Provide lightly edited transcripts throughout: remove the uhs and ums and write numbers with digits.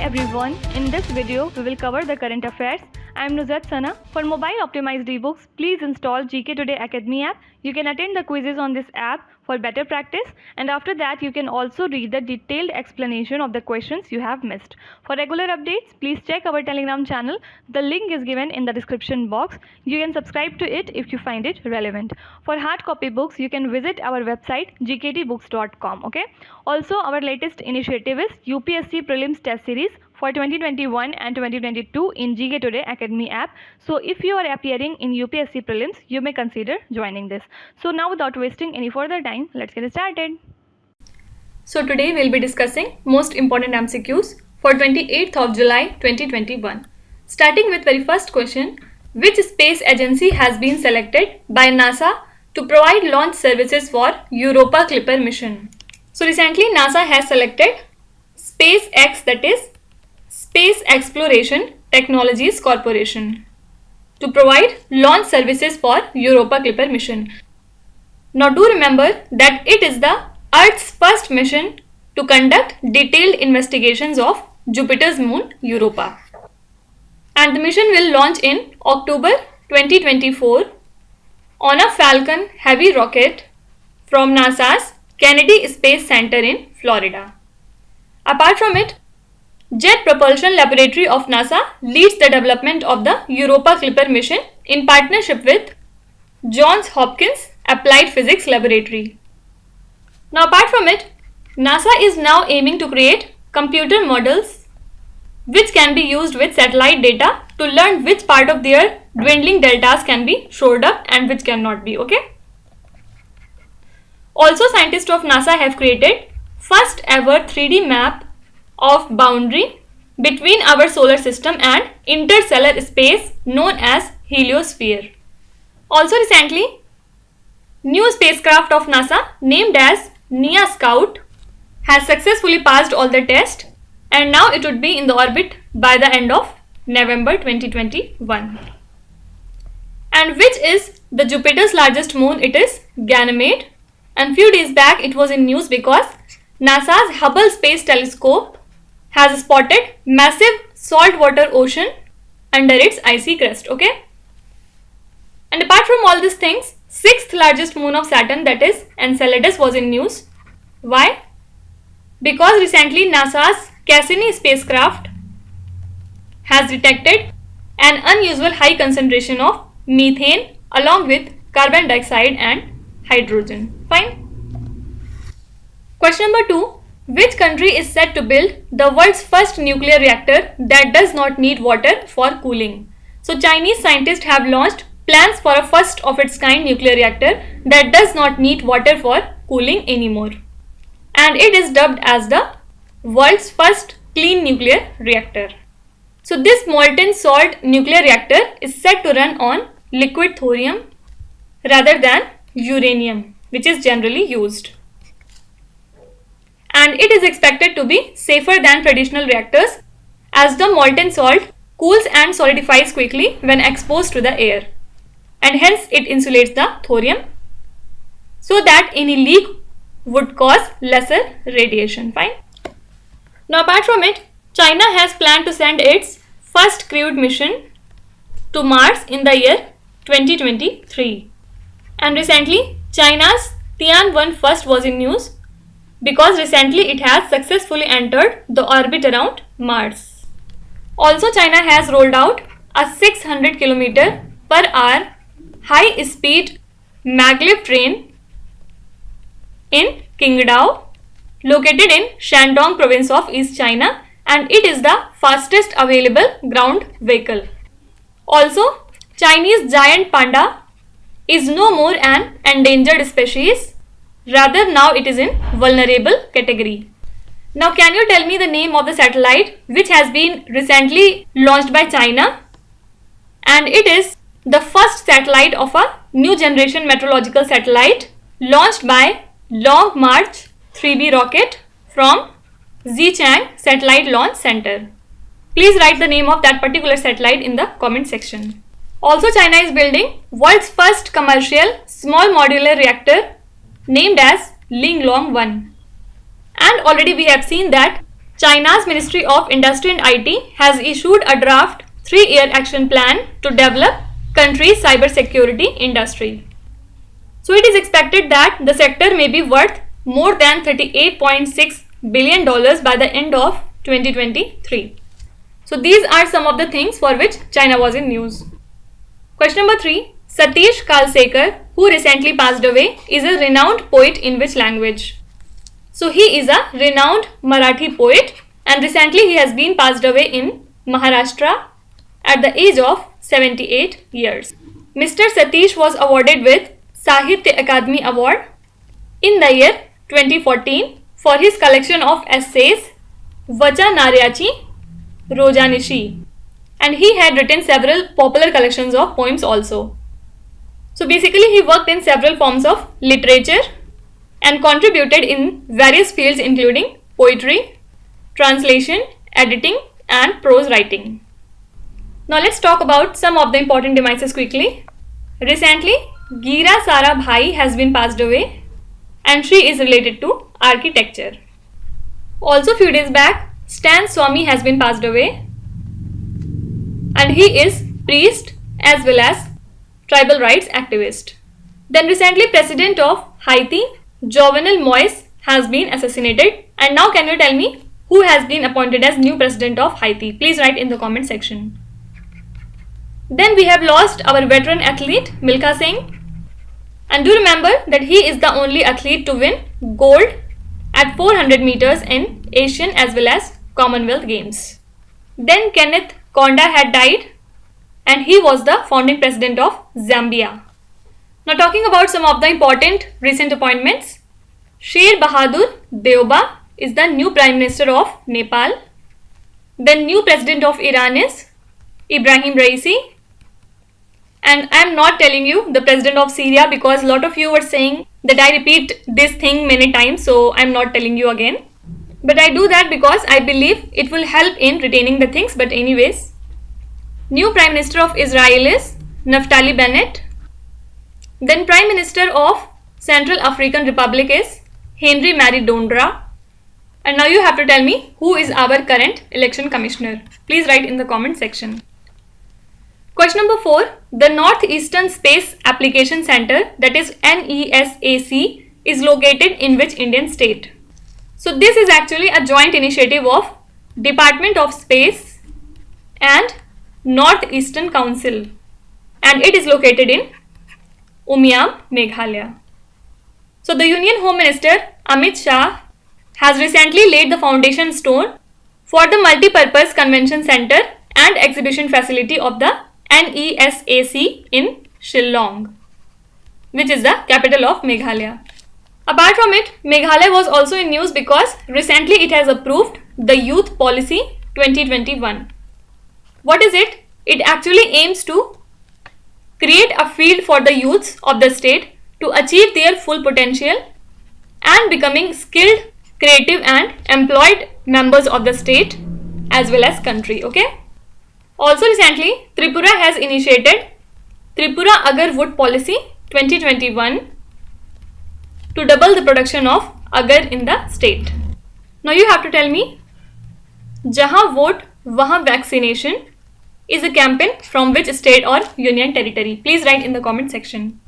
everyone, in this video we will cover the current affairs. I am Nuzhat Sana. For mobile optimized ebooks, please install GKToday Academy app. You can attend the quizzes on this app for better practice, and after that you can also read the detailed explanation of the questions you have missed. For regular updates, please check our Telegram channel. The link is given in the description box. You can subscribe to it if you find it relevant. For hard copy books, you can visit our website gktbooks.com. Okay. Also, our latest initiative is UPSC Prelims Test Series for 2021 and 2022 in GKToday Academy app. So if you are appearing in UPSC Prelims, you may consider joining this. So now, without wasting any further time, let's get started. So today we'll be discussing most important MCQs for 28th of July 2021. Starting with very first question, which space agency has been selected by NASA to provide launch services for Europa Clipper mission? So recently NASA has selected SpaceX, that is Space Exploration Technologies Corporation, to provide launch services for Europa Clipper mission. Now do remember that it is the Earth's first mission to conduct detailed investigations of Jupiter's moon Europa. And the mission will launch in October 2024 on a Falcon Heavy rocket from NASA's Kennedy Space Center in Florida. Apart from it, Jet Propulsion Laboratory of NASA leads the development of the Europa Clipper mission in partnership with Johns Hopkins Applied Physics Laboratory. Now apart from it, NASA is now aiming to create computer models which can be used with satellite data to learn which part of their dwindling deltas can be shored up and which cannot be. Okay. Also, scientists of NASA have created first ever 3D map of boundary between our solar system and interstellar space known as heliosphere. Also recently, new spacecraft of NASA named as NEA Scout has successfully passed all the tests, and now it would be in the orbit by the end of November 2021. And which is the Jupiter's largest moon? It is Ganymede. And few days back it was in news because NASA's Hubble Space Telescope has spotted massive saltwater ocean under its icy crust. Okay. And apart from all these things, sixth largest moon of Saturn, that is Enceladus, was in news. Why? Because recently NASA's Cassini spacecraft has detected an unusual high concentration of methane along with carbon dioxide and hydrogen. Fine. Question number 2. Which country is set to build the world's first nuclear reactor that does not need water for cooling? So Chinese scientists have launched plans for a first of its kind nuclear reactor that does not need water for cooling anymore. And it is dubbed as the world's first clean nuclear reactor. So this molten salt nuclear reactor is set to run on liquid thorium rather than uranium, which is generally used. And it is expected to be safer than traditional reactors as the molten salt cools and solidifies quickly when exposed to the air, and hence it insulates the thorium so that any leak would cause lesser radiation. Fine. Now apart from it, China has planned to send its first crewed mission to Mars in the year 2023. And recently China's Tianwen-1 was in news because recently it has successfully entered the orbit around Mars. Also, China has rolled out a 600 km per hour high speed maglev train in Qingdao, located in Shandong province of East China, and it is the fastest available ground vehicle. Also, Chinese giant panda is no more an endangered species, rather now it is in vulnerable category. Now can you tell me the name of the satellite which has been recently launched by China? And it is the first satellite of a new generation meteorological satellite launched by Long March 3B rocket from Xichang Satellite Launch Center. Please write the name of that particular satellite in the comment section. Also, China is building world's first commercial small modular reactor named as Linglong 1. And already we have seen that China's Ministry of Industry and IT has issued a draft 3-year action plan to develop country's cybersecurity industry. So it is expected that the sector may be worth more than $38.6 billion by the end of 2023. So these are some of the things for which China was in news. Question number 3. Satish Kalsekar, who recently passed away, is a renowned poet in which language? So he is a renowned Marathi poet and recently he has been passed away in Maharashtra at the age of 78 years. Mr. Satish was awarded with Sahitya Akademi Award in the year 2014 for his collection of essays Vachanaryachi Rojanishi, and he had written several popular collections of poems also. So basically he worked in several forms of literature and contributed in various fields including poetry, translation, editing and prose writing. Now let's talk about some of the important demises quickly. Recently, Gira Sara Bhai has been passed away and she is related to architecture. Also few days back, Stan Swami has been passed away and he is priest as well as tribal rights activist. Then recently President of Haiti, Jovenel Moise, has been assassinated, and now can you tell me who has been appointed as new president of Haiti? Please write in the comment section. Then we have lost our veteran athlete Milkha Singh, and do remember that he is the only athlete to win gold at 400 meters in Asian as well as Commonwealth Games. Then Kenneth Kaunda had died and he was the founding president of Zambia. Now talking about some of the important recent appointments, Sher Bahadur Deoba is the new Prime Minister of Nepal. The new President of Iran is Ibrahim Raisi. And I am not telling you the President of Syria because a lot of you were saying that I repeat this thing many times, so I am not telling you again. But I do that because I believe it will help in retaining the things. But anyways, new Prime Minister of Israel is Naftali Bennett. Then Prime Minister of Central African Republic is Henry Mary Dondra. And now you have to tell me who is our current election commissioner. Please write in the comment section. Question number 4. The Northeastern Space Application Center, that is NESAC, is located in which Indian state? So this is actually a joint initiative of Department of Space and Northeastern Council, and it is located in Umiam, Meghalaya. So the Union Home Minister Amit Shah has recently laid the foundation stone for the multi-purpose convention center and exhibition facility of the NESAC in Shillong, which is the capital of Meghalaya. Apart from it, Meghalaya was also in news because recently it has approved the Youth Policy 2021. What is it? It actually aims to create a field for the youths of the state to achieve their full potential and becoming skilled, creative and employed members of the state as well as country. Okay. Also recently, Tripura has initiated Tripura Agar Wood Policy 2021 to double the production of agar in the state. Now you have to tell me, Jahan Vote Wahan Vaccination is a campaign from which state or union territory? Please write in the comment section.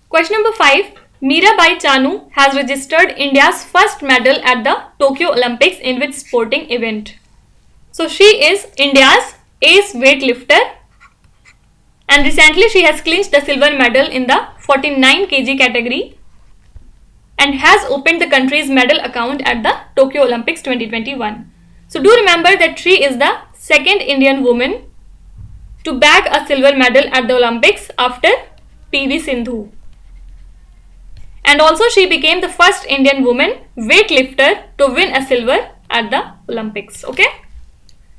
Question number 5. Mirabai Chanu has registered India's first medal at the Tokyo Olympics in which sporting event? So she is India's ace weightlifter and recently she has clinched the silver medal in the 49 kg category and has opened the country's medal account at the Tokyo Olympics 2021. So do remember that she is the second Indian woman to bag a silver medal at the Olympics after PV Sindhu. And also she became the first Indian woman weightlifter to win a silver at the Olympics. Okay.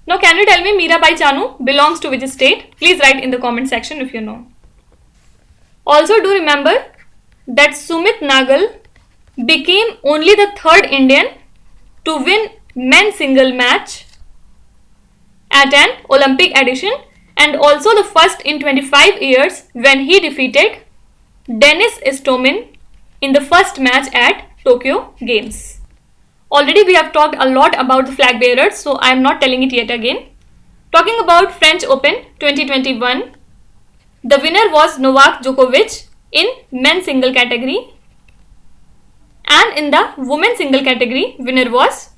Now can you tell me Mirabai Chanu belongs to which state? Please write in the comment section if you know. Also do remember that Sumit Nagal became only the third Indian to win men's single match at an Olympic edition and also the first in 25 years when he defeated Denis Istomin in the first match at Tokyo Games. Already we have talked a lot about the flag bearers, so I am not telling it yet again. Talking about French Open 2021, the winner was Novak Djokovic in men's single category, and in the women's single category, winner was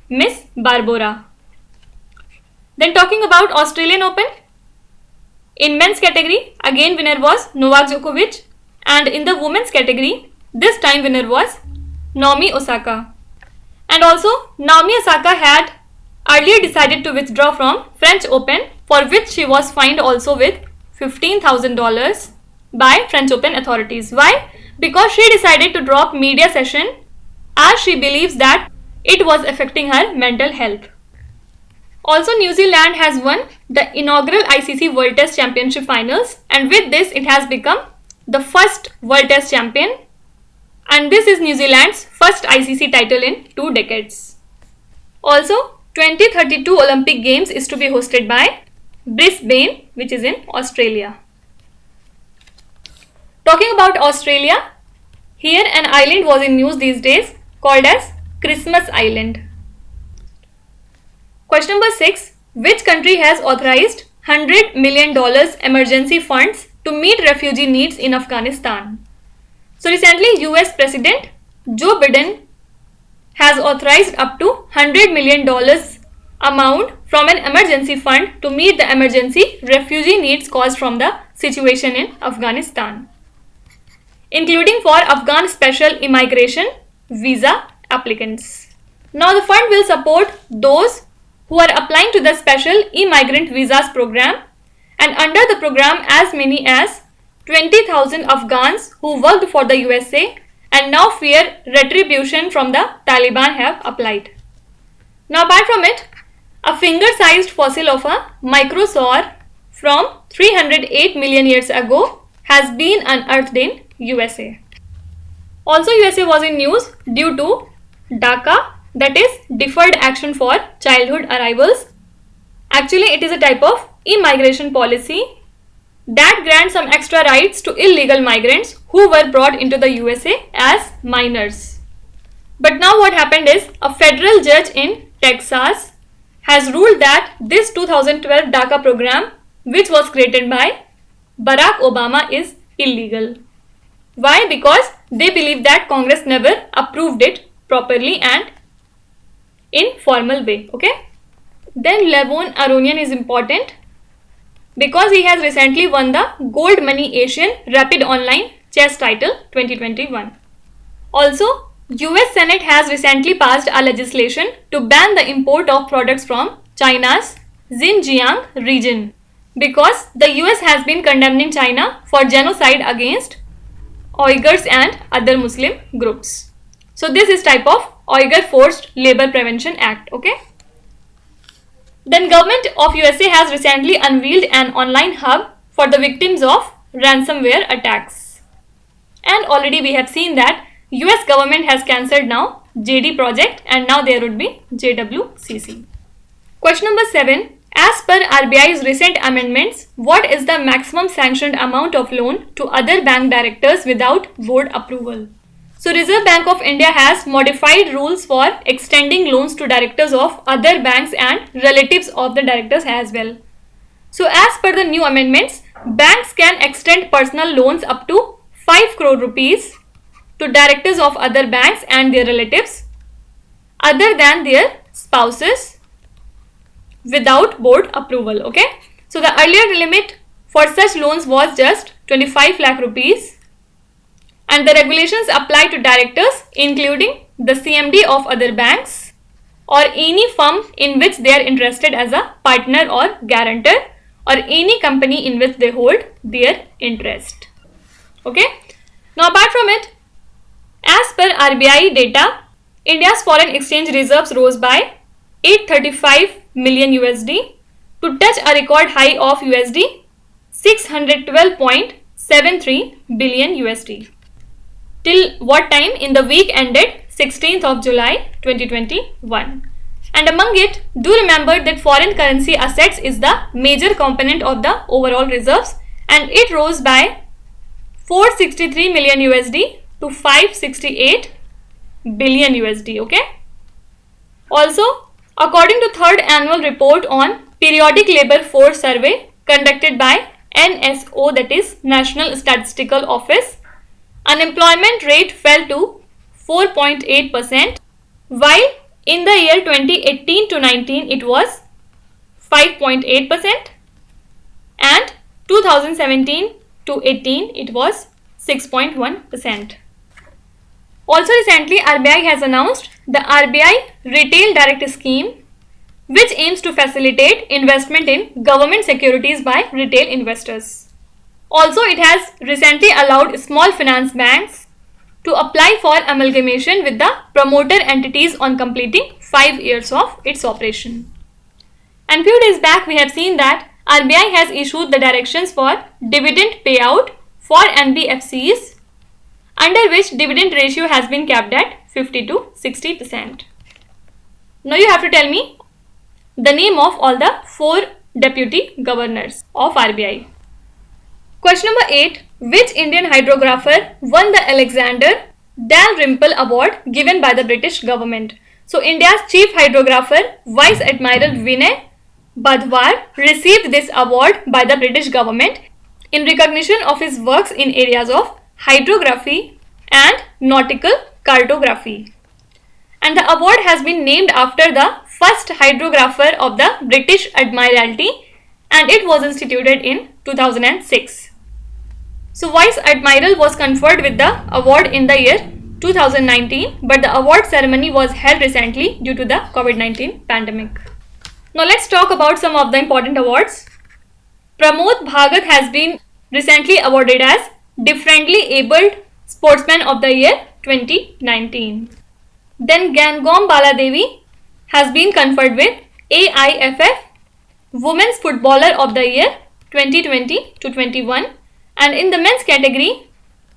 Miss Barbora. Then talking about Australian Open, in men's category, again winner was Novak Djokovic, and in the women's category, this time winner was Naomi Osaka. And also, Naomi Osaka had earlier decided to withdraw from French Open, for which she was fined also with $15,000 by French Open authorities. Why? Because she decided to drop media session as she believes that it was affecting her mental health. Also, New Zealand has won the inaugural ICC World Test Championship Finals, and with this it has become the first World Test Champion, and this is New Zealand's first ICC title in 2 decades. Also, 2032 Olympic Games is to be hosted by Brisbane, which is in Australia. Talking about Australia, here an island was in news these days called as Christmas Island. Question number 6. Which country has authorized $100 million emergency funds to meet refugee needs in Afghanistan? So recently, US President Joe Biden has authorized up to $100 million amount from an emergency fund to meet the emergency refugee needs caused from the situation in Afghanistan, including for Afghan special immigration visa applicants. Now the fund will support those who are applying to the special immigrant visas program, and under the program as many as 20,000 Afghans who worked for the USA and now fear retribution from the Taliban have applied. Now apart from it, a finger-sized fossil of a microsaur from 308 million years ago has been unearthed in USA. Also, USA was in news due to DACA, that is Deferred Action for Childhood Arrivals. Actually, it is a type of immigration policy that grants some extra rights to illegal migrants who were brought into the USA as minors. But now what happened is, a federal judge in Texas has ruled that this 2012 DACA program, which was created by Barack Obama, is illegal. Why? Because they believe that Congress never approved it properly and in formal way. Okay. Then Levon Aronian is important because he has recently won the Gold Money Asian Rapid Online Chess title 2021. Also, US Senate has recently passed a legislation to ban the import of products from China's Xinjiang region because the US has been condemning China for genocide against Uyghurs and other Muslim groups. So this is type of Uyghur Forced Labor Prevention Act. Okay. Then government of USA has recently unveiled an online hub for the victims of ransomware attacks. And already we have seen that US government has cancelled now JD project and now there would be JWCC. Question number 7. As per RBI's recent amendments, what is the maximum sanctioned amount of loan to other bank directors without board approval? So Reserve Bank of India has modified rules for extending loans to directors of other banks and relatives of the directors as well. So as per the new amendments, banks can extend personal loans up to 5 crore rupees to directors of other banks and their relatives other than their spouses without board approval. Okay. So the earlier limit for such loans was just 25 lakh rupees. And the regulations apply to directors including the CMD of other banks or any firm in which they are interested as a partner or guarantor or any company in which they hold their interest. Okay. Now apart from it, as per RBI data, India's foreign exchange reserves rose by 835 million USD to touch a record high of USD 612.73 billion USD. Till what time? In the week ended 16th of July 2021. And among it, do remember that foreign currency assets is the major component of the overall reserves and it rose by 463 million USD to 568 billion USD. Okay. Also, according to third annual report on periodic labor force survey conducted by NSO, that is National Statistical Office, unemployment rate fell to 4.8%, while in the year 2018 to 19 it was 5.8% and 2017 to 18 it was 6.1%. Also recently RBI has announced the RBI Retail Direct Scheme, which aims to facilitate investment in government securities by retail investors. Also, it has recently allowed small finance banks to apply for amalgamation with the promoter entities on completing 5 years of its operation. And few days back we have seen that RBI has issued the directions for dividend payout for NBFCs, under which dividend ratio has been capped at 50 to 60%. Now you have to tell me the name of all the 4 deputy governors of RBI. Question number 8. Which Indian hydrographer won the Alexander Dalrymple Award given by the British government? So India's chief hydrographer Vice Admiral Vinay Badhwar received this award by the British government in recognition of his works in areas of hydrography and nautical cartography. And the award has been named after the first hydrographer of the British Admiralty, and it was instituted in 2006. So Vice Admiral was conferred with the award in the year 2019, but the award ceremony was held recently due to the COVID-19 pandemic. Now let's talk about some of the important awards. Pramod Bhagat has been recently awarded as Differently Abled Sportsman of the Year 2019. Then Gangom Baladevi has been conferred with AIFF Women's Footballer of the Year 2020 to 21, and in the men's category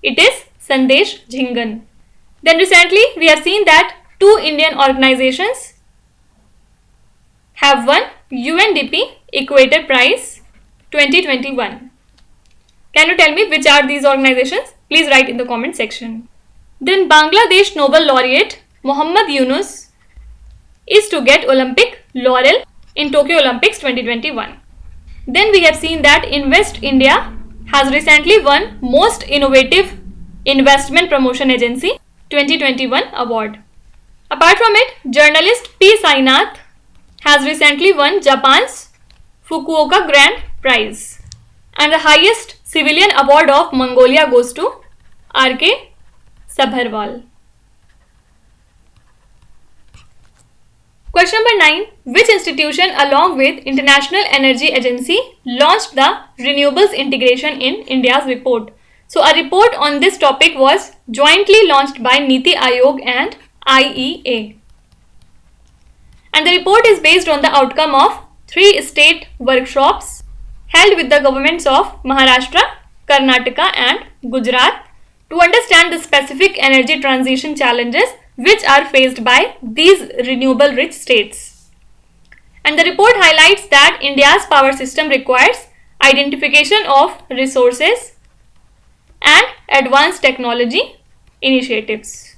it is Sandesh Jhingan. Then recently we have seen that 2 Indian organizations have won UNDP Equator Prize 2021. Can you tell me which are these organizations? Please write in the comment section. Then Bangladesh Nobel Laureate Muhammad Yunus is to get Olympic laurel in Tokyo Olympics 2021. Then we have seen that Invest India has recently won Most Innovative Investment Promotion Agency 2021 award. Apart from it, journalist P. Sainath has recently won Japan's Fukuoka Grand Prize. And the highest civilian award of Mongolia goes to R.K. Sabharwal. Question number 9. Which institution along with International Energy Agency launched the Renewables Integration in India's report? So a report on this topic was jointly launched by Niti Aayog and IEA. And the report is based on the outcome of 3 state workshops held with the governments of Maharashtra, Karnataka and Gujarat to understand the specific energy transition challenges which are faced by these renewable rich states. And the report highlights that India's power system requires identification of resources and advanced technology initiatives.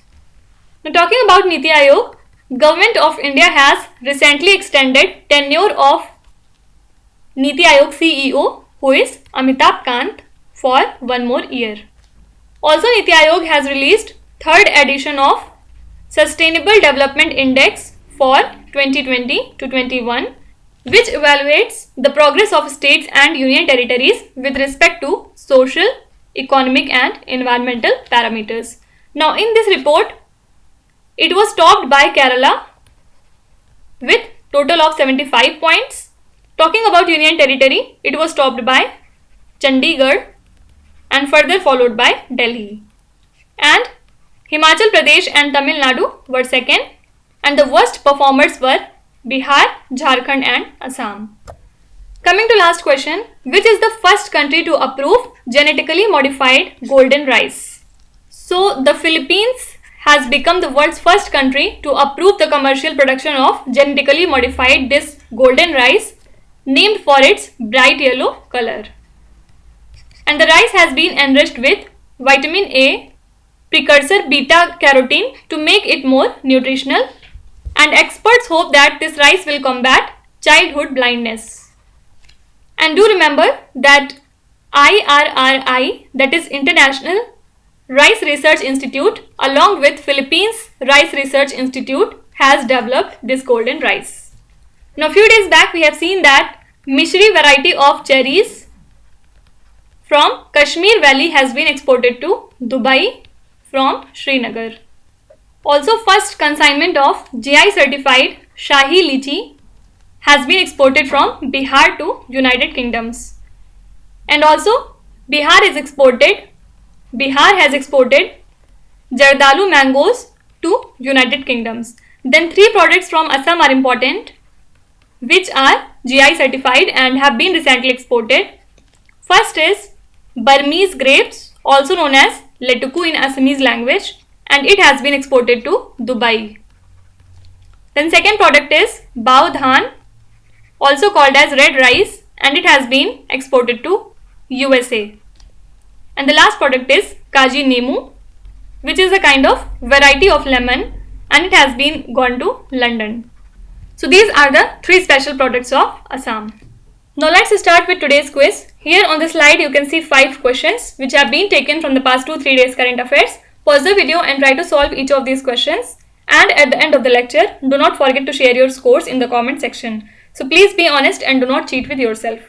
Now talking about Niti Aayog, Government of India has recently extended tenure of Niti Aayog CEO, who is Amitabh Kant, for 1 more year. Also, Niti Aayog has released 3rd edition of Sustainable Development Index for 2020 to 21, which evaluates the progress of states and union territories with respect to social, economic and environmental parameters. Now, in this report, it was topped by Kerala with total of 75 points. Talking about union territory, it was topped by Chandigarh and further followed by Delhi. And Himachal Pradesh and Tamil Nadu were second, and the worst performers were Bihar, Jharkhand and Assam. Coming to last question, which is the first country to approve genetically modified golden rice? So the Philippines has become the world's first country to approve the commercial production of genetically modified this golden rice, named for its bright yellow color. And the rice has been enriched with vitamin A, precursor beta carotene to make it more nutritional, and experts hope that this rice will combat childhood blindness. And do remember that IRRI, that is International Rice Research Institute, along with Philippines Rice Research Institute, has developed this golden rice. Now, a few days back we have seen that Mishri variety of cherries from Kashmir Valley has been exported to Dubai from Srinagar. Also, first consignment of GI certified Shahi Lychee has been exported from Bihar to United Kingdoms. And also, Bihar has exported Jardalu mangoes to United Kingdoms. Then 3 products from Assam are important, which are GI certified and have been recently exported. First is Burmese grapes, also known as letuku in Assamese language, and it has been exported to Dubai. Then second product is Bao Dhan, also called as red rice, and it has been exported to USA. And the last product is Kaji Nemu, which is a kind of variety of lemon, and it has been gone to London. So these are the 3 special products of Assam. Now let's start with today's quiz. Here on the slide you can see 5 questions which have been taken from the past 2-3 days current affairs. Pause the video and try to solve each of these questions. And at the end of the lecture, do not forget to share your scores in the comment section. So please be honest and do not cheat with yourself.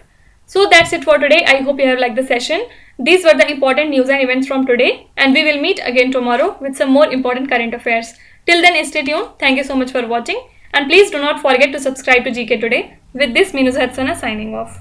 So that's it for today. I hope you have liked the session. These were the important news and events from today, and we will meet again tomorrow with some more important current affairs. Till then, stay tuned. Thank you so much for watching, and please do not forget to subscribe to GK Today. With this, Nuzhat Sana signing off.